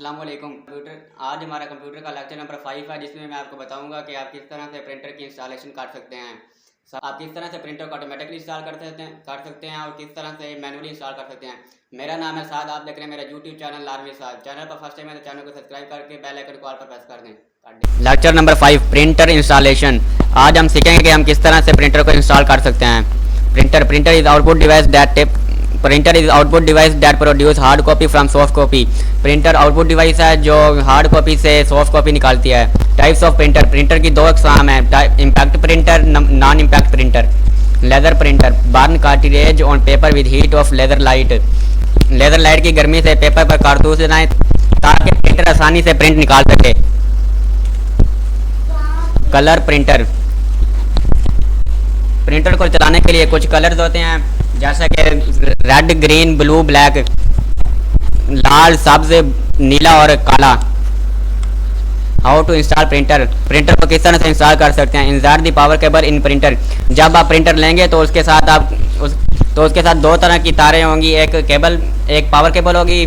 अस्सलाम वालेकुम। आज हमारा कंप्यूटर का लेक्चर नंबर 5 है, जिसमें मैं आपको बताऊंगा कि आप किस तरह से प्रिंटर की इंस्टॉलेशन कर सकते हैं। आप किस तरह से प्रिंटर को ऑटोमेटिकली इंस्टॉल कर सकते हैं और किस तरह से मैनुअली इंस्टॉल कर सकते हैं। मेरा नाम है साद, आप देख रहे हैं मेरा यूट्यूब चैनल लारवी साद। चैनल पर फर्स्ट टाइम है तो चैनल को सब्सक्राइब करके बेल आइकन को ऑल पर प्रेस कर दें। Lecture number 5, printer installation. आज हम सीखेंगे कि हम किस तरह से प्रिंटर को इंस्टॉल कर सकते हैं। Printer is output device that produce hard copy from soft copy. Printer output device है जो हार्ड कॉपी से सॉफ्ट कॉपी निकालती है। टाइप्स ऑफ प्रिंटर की दो अक़साम है, impact printer, non impact printer. Leather printer burn cartilage on paper with heat of leather light की गर्मी से पेपर पर कारतूस लगाएं ताकि प्रिंटर आसानी से प्रिंट निकाल सके। कलर प्रिंटर को चलाने के लिए कुछ कलर्स होते हैं, जैसे कि रेड, ग्रीन, ब्लू, ब्लैक, लाल, सब्ज, नीला और काला। हाउ टू इंस्टॉल प्रिंटर को किस तरह से इंस्टॉल कर सकते हैं। Insert the power cable in printer. जब आप प्रिंटर लेंगे तो उसके साथ दो तरह की तारें होंगी। एक पावर केबल होगी।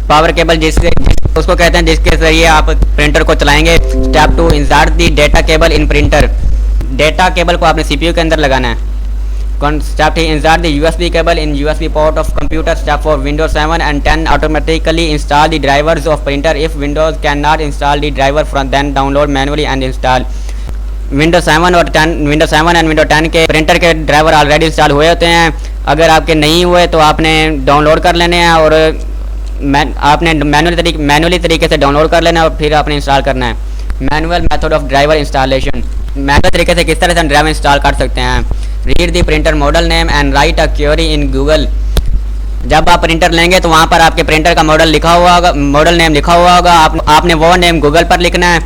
पावर केबल उसको कहते हैं जिसके जरिए आप प्रिंटर को चलाएंगे। Step 2, insert the data cable in printer. Data cable को आपने सीपीयू के अंदर लगाना है। Step 3, insert the USB cable in USB port of computer. Step 4, Windows 7 and 10 automatically install the drivers of printer. If Windows cannot install the driver then download manually and install. Windows 7 और Windows 10 के printer के driver already install हुए होते हैं। अगर आपके नहीं हुए तो आपने डाउनलोड कर लेने हैं और आपने मैनुअली तरीके से डाउनलोड कर लेना है और फिर आपने इंस्टॉल करना है। Manual method of driver installation. Manual तरीके से किस तरह से ड्राइवर इंस्टॉल कर सकते हैं। Read the printer model name and right a query in Google. जब आप प्रिंटर लेंगे तो वहाँ पर आपके प्रिंटर का मॉडल नेम लिखा हुआ होगा। आपने वो नेम गूगल पर लिखना है।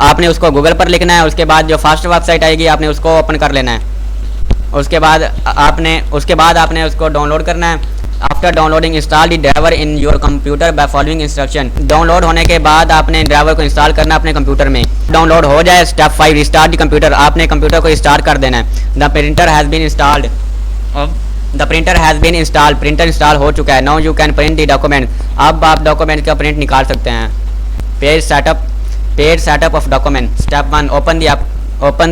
आपने उसको गूगल पर लिखना है। उसके बाद जो फर्स्ट वेबसाइट आएगी आपने उसको ओपन कर लेना है। उसके बाद आपने उसको डाउनलोड करना है। After downloading install the driver in your computer by following instruction. Download होने के बाद आपने ड्राइवर को इंस्टॉल करना अपने कंप्यूटर में। डाउनलोड हो जाए, स्टेप 5, रिस्टार्ट द कंप्यूटर। आपने कंप्यूटर को स्टार्ट कर देना है। The printer has been installed. Printer install हो चुका है। Now you can print the document. अब आप डॉक्यूमेंट का प्रिंट निकाल सकते हैं। Page setup of document. Step 1, open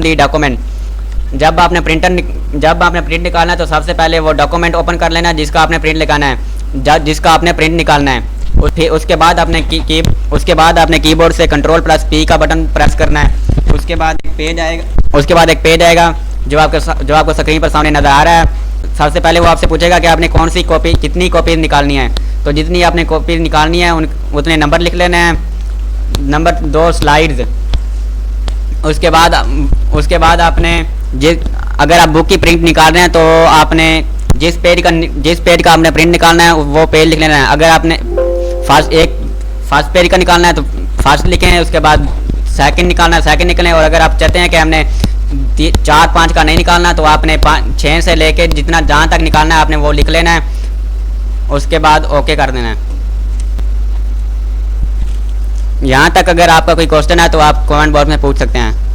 the document. जब आपने प्रिंट निकालना है तो सबसे पहले वो डॉक्यूमेंट ओपन कर लेना है जिसका आपने प्रिंट निकालना है। उसके बाद आपने कीबोर्ड से Ctrl+P का बटन प्रेस करना है। उसके बाद एक पेज आएगा जो आपको स्क्रीन पर सामने नज़र आ रहा है। सबसे पहले वो आपसे पूछेगा कि आपने कितनी कॉपी निकालनी है। तो जितनी आपने कॉपी निकालनी है उतने नंबर लिख लेना है। Number 2, slides. उसके बाद आपने अगर आप बुक की प्रिंट निकाल रहे हैं तो आपने जिस पेज का आपने प्रिंट निकालना है वो पेज लिख लेना है। अगर आपने फर्स्ट पेज का निकालना है तो फर्स्ट लिखें। उसके बाद सेकंड निकालना है, सेकंड निकलें। और अगर आप चाहते हैं कि हमने 4-5 का नहीं निकालना तो आपने 6 से लेके जहाँ तक निकालना है आपने वो लिख लेना है। उसके बाद ओके कर देना है। यहाँ तक अगर आपका कोई क्वेश्चन है तो आप कमेंट बॉक्स में पूछ सकते हैं।